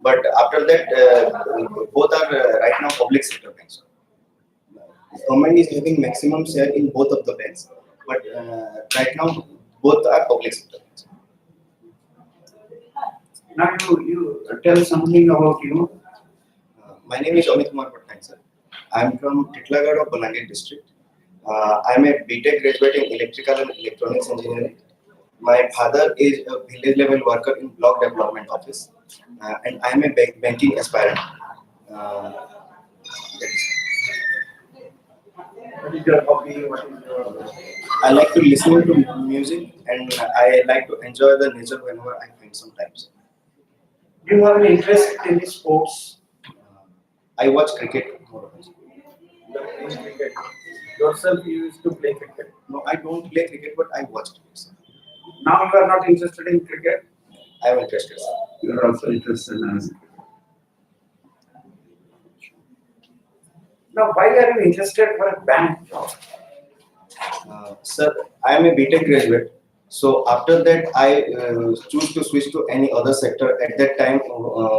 But after that, both are right now public sector banks. Government is having maximum share in both of the banks, but right now both are public sector banks. Now you tell something about you. My name is Amita Kumar Pattanaik, sir. I am from Titlagad of Balangir district. I am a BTech graduate in electrical and electronics engineering. My father is a village level worker in block development office, and I am a banking aspirant. That is. What is your hobby? What is your... I like to listen to music, and I like to enjoy the nature whenever I find some time. Do you have an interest in sports? I watch cricket more often. You are playing cricket. Yourself you used to play cricket. No, I don't play cricket, but I watch cricket. Sir. Now you are not interested in cricket? I am interested. Sir. You are also interested in cricket. Now, why are you interested for a bank job? Sir, I am a BTech graduate. So after that, I choose to switch to any other sector at that time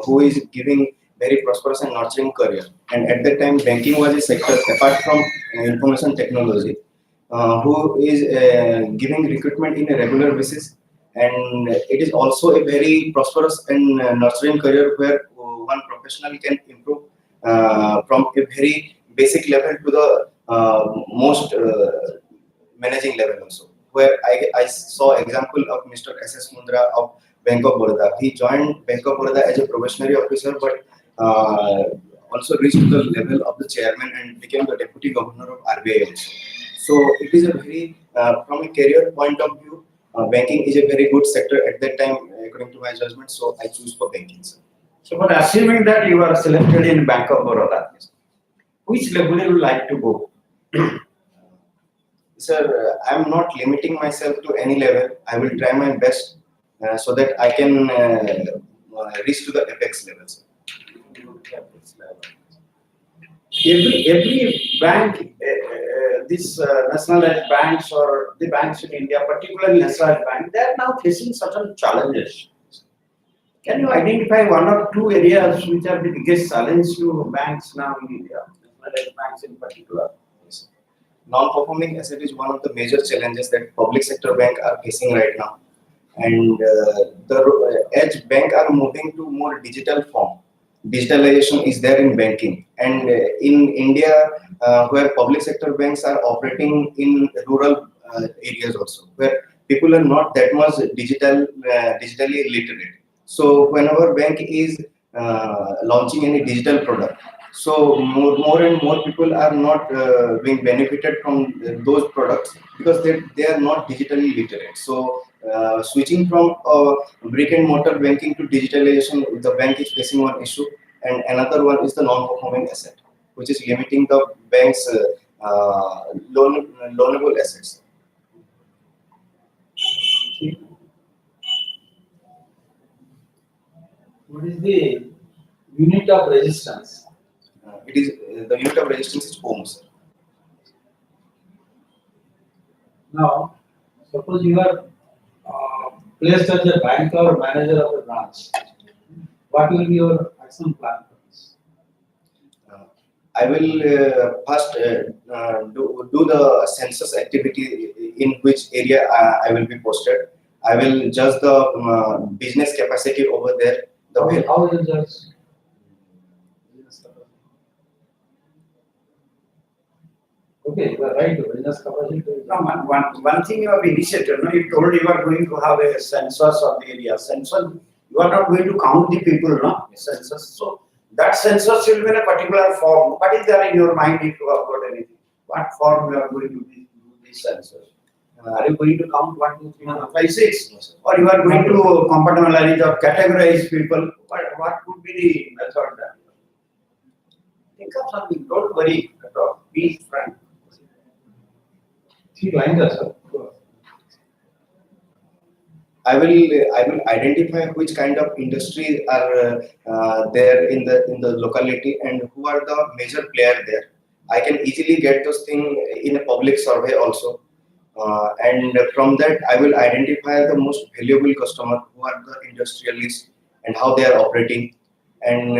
who is giving very prosperous and nurturing career. And at that time, banking was a sector apart from information technology, who is giving recruitment in a regular basis. And it is also a very prosperous and nurturing career where one professional can improve from a very basic level to the most managing level also. Where I saw example of Mr. S.S. Mundra of Bank of Baroda. He joined Bank of Baroda as a probationary officer, but also reached to the level of the chairman and became the deputy governor of RBI also. So it is a very, from a career point of view, banking is a very good sector at that time, according to my judgment. So I choose for banking. Sir. So, but assuming that you are selected in Bank of Baroda, which level you would like to go? Sir, I am not limiting myself to any level. I will try my best so that I can reach to the apex level. Sir. Every bank, these nationalized banks or the banks in India, particularly nationalized bank, they are now facing certain challenges. Can you identify one or two areas which are the biggest challenge to banks now in India, nationalized banks in particular? Yes. Non-performing asset is one of the major challenges that public sector banks are facing right now. And as banks are moving to more digital form, digitalization is there in banking. And in India, where public sector banks are operating in rural areas also, where people are not that much digitally literate. So whenever bank is launching any digital product, so more and more people are not being benefited from those products because they are not digitally literate. So switching from brick and mortar banking to digitalization, the bank is facing one issue, and another one is the non-performing asset, which is limiting the bank's loanable assets. What is the unit of resistance? It is the unit of resistance is ohms. Now, suppose you are placed as a banker or manager of a branch. What will be your action plan for this? I will first do the census activity in which area I will be posted. I will judge the business capacity over there. How will you judge? Okay, you are right. Business capacity. No, one thing you have initiated, no? You told you are going to have a census of the area. Census, you are not going to count the people, no? Census. So that census will be in a particular form. What is there in your mind if you have got anything? What form you are going to do this census? Are you going to count 1, 2, 3, 4, 5, 6? Or you are going to compartmentalize or categorize people? What would be the method then? Think of something. Don't worry at all. Be frank. 3 lines, sir. I will identify which kind of industries are there in the locality and who are the major player there. I can easily get those things in a public survey also. And from that, I will identify the most valuable customer who are the industrialists and how they are operating. and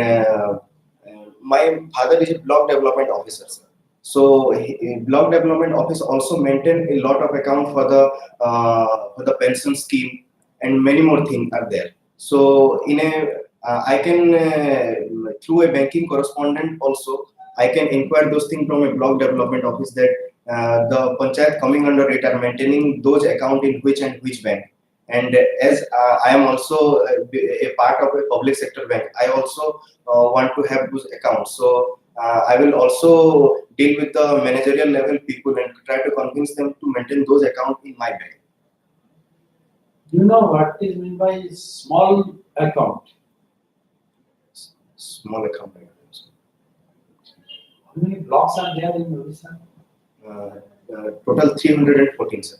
my father is a block development officer, sir. So block development office also maintain a lot of account for the pension scheme and many more things are there. So in a I can through a banking correspondent also I can inquire those things from a block development office that the panchayat coming under it are maintaining those account in which and which bank. And as I am also a part of a public sector bank, I also want to have those accounts. So I will also deal with the managerial level people and try to convince them to maintain those accounts in my bank. Do you know what is meant by small account? Small account. How many blocks are there in Odisha? Total 314, sir.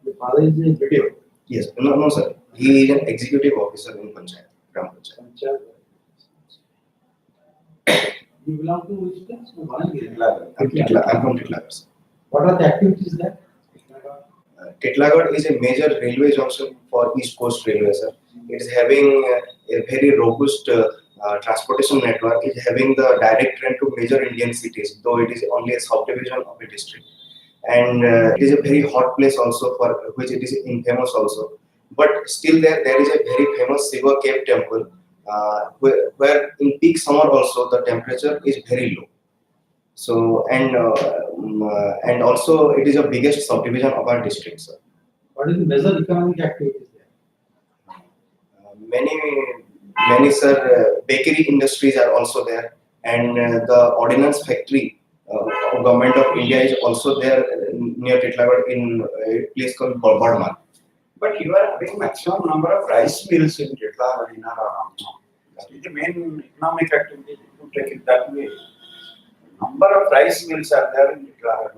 The father is a video. Yes, no, sir. He is an executive officer in Panchayat, Gram Panchayat. You belong to which place? I'm from Titlagar, sir. What are the activities there? Titlagar is a major railway junction for East Coast Railway, sir. It is having a very robust transportation network. It is having the direct train to major Indian cities, though it is only a subdivision of a district. And it is a very hot place also for which it is infamous also. But still there is a very famous Shiva Cave temple where in peak summer also the temperature is very low. So and also it is the biggest subdivision of our district, sir. What is the major economic activities there? Many sir bakery industries are also there, and the ordnance factory government of India is also there near Titlagar in a place called Bardman. But you are having maximum number of rice mills in Kerala and in around. That is the main economic activity to take it that way. Number of rice mills are there in Kerala.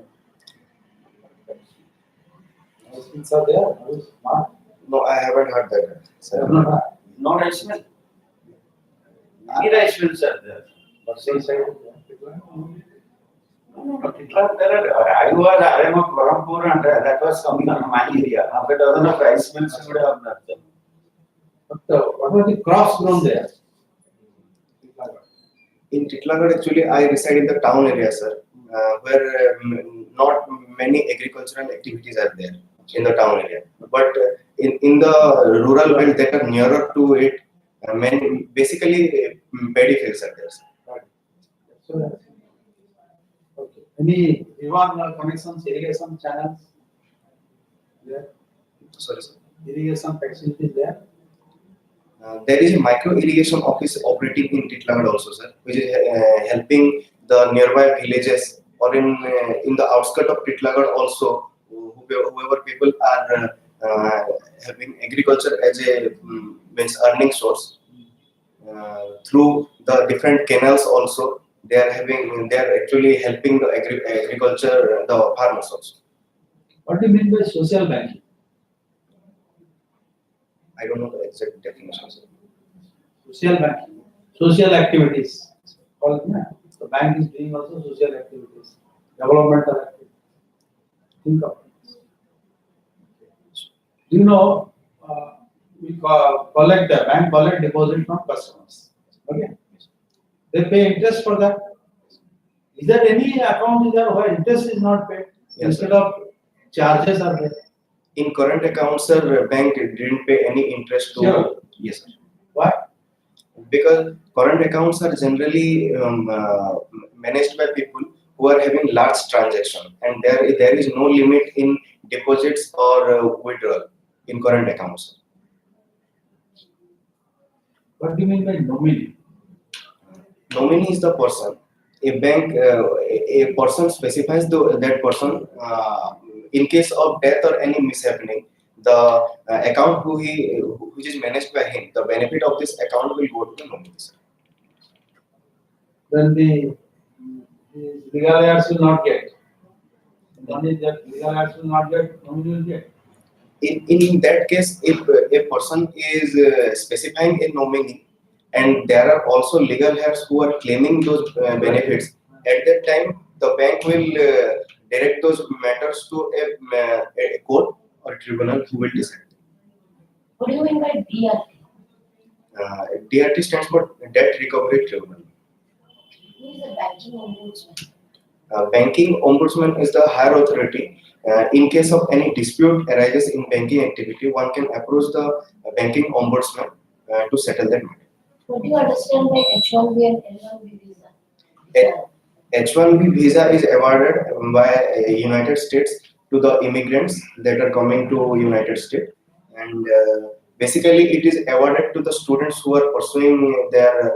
Rice mills are there? How is smart? No, I haven't heard that, sir. No rice mill. Many rice mills are there. But same side is No, Kerala, I was RM of Barampur and that was coming on my area. Half a dozen of rice mills would have done them. But what are the crops grown there? In Titlagar, actually, I reside in the town area, sir, where not many agricultural activities are there in the town area. But in the rural belt that are nearer to it, basically paddy fields are there, sir. So, okay. Any river connections, irrigation channels there? Sorry, sir. Irrigation facilities there? There is a micro irrigation office operating in Titlagar also, sir, which is helping the nearby villages or in the outskirts of Titlagar also, whoever people are having agriculture as a means earning source through the different canals also. They are actually helping the agriculture, the farmers also. What do you mean by social banking? I don't know the exact definition, sir. Social banking, social activities. The bank is doing also social activities, developmental activities. Think of it. You know, we collect the bank collect deposit from customers. Okay, they pay interest for that. Is there any account where interest is not paid? Yes, Instead of charges are there? In current accounts, sir, bank didn't pay any interest to. Sure. Yes, sir. Why? Because current accounts are generally managed by people who are having large transaction, and there is no limit in deposits or withdrawal in current accounts. What do you mean by nominee? Nominee is the person. A bank, a person specifies that person in case of death or any mishappening. The account which is managed by him, the benefit of this account will go to the nominee. Then the legal heirs will not get. Money that legal heirs will not get, nominee will get. In that case, if a person is specifying a nominee and there are also legal heirs who are claiming those benefits, at that time the bank will direct those matters to a court or tribunal who will decide. What do you mean by DRT? DRT stands for Debt Recovery Tribunal. Who is the banking ombudsman? Banking ombudsman is the higher authority. In case of any dispute arises in banking activity, one can approach the banking ombudsman to settle that matter. What do you understand by H1B and L1B visa? H1B visa is awarded by United States to the immigrants that are coming to United States, and basically it is awarded to the students who are pursuing their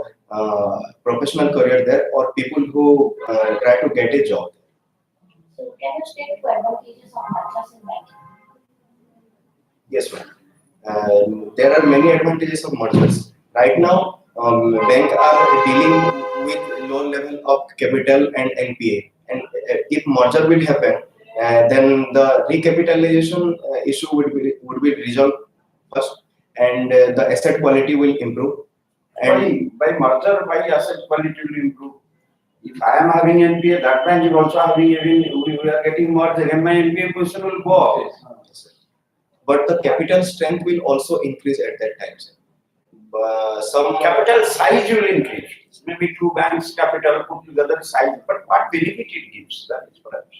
professional career there, or people who try to get a job. So can you state two advantages of mergers in banking? Yes, ma'am. There are many advantages of mergers. Right now, banks are dealing with low level of capital and NPA. And if merger will happen, then the recapitalization issue would be resolved first, and the asset quality will improve. And By merger, by asset quality will improve. If I am having NPA, that bank is also having, we are getting merged, again my NPA position will go up. but the capital strength will also increase at that time, sir. Some Capital size will increase. Maybe two banks' capital put together size, but what benefit it gives? That is perhaps.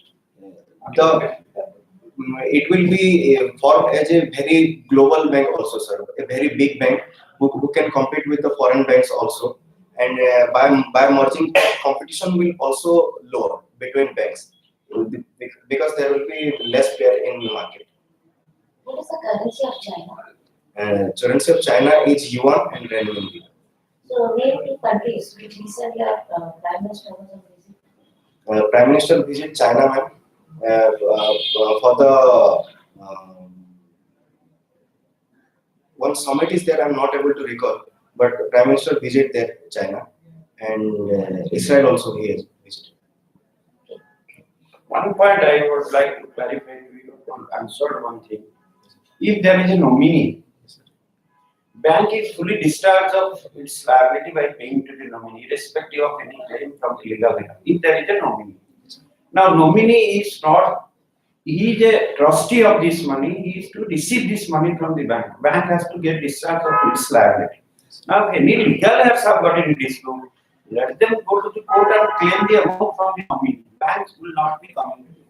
it will be formed as a very global bank also, sir. A very big bank who can compete with the foreign banks also. And by merging, competition will also lower between banks because there will be less player in the market. What is the currency of China? Currency of China is yuan and renminbi. So name two countries which recently our Prime Minister was on visit. Prime Minister visit China, ma'am, for the one summit is there. I'm not able to recall, but Prime Minister visit there China, and Israel also he has visited. One point I would like to clarify to you, answered one thing. If there is a nominee, bank is fully discharged of its liability by paying to the nominee, irrespective of any claim from the legal owner. If there is a nominee. Now, nominee is not, he is a trustee of this money, he is to receive this money from the bank. Bank has to get discharged of its liability. Now, if any legal heirs have got any dispute, let them go to the court and claim the amount from the nominee. Banks will not be coming to the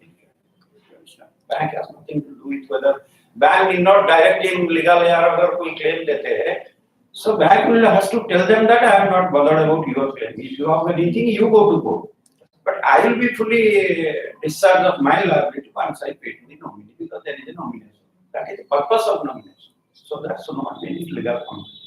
picture. Bank has nothing to do with whether bank will not directly legal heir अगर कोई claim देते हैं, so bank will has to tell them that I am not bothered about your claim. If you have anything, you go to court. But I will be fully discharged of my liability once I pay to the nominee because there is a nomination. That is the purpose of nomination. So that's not any legal conflict.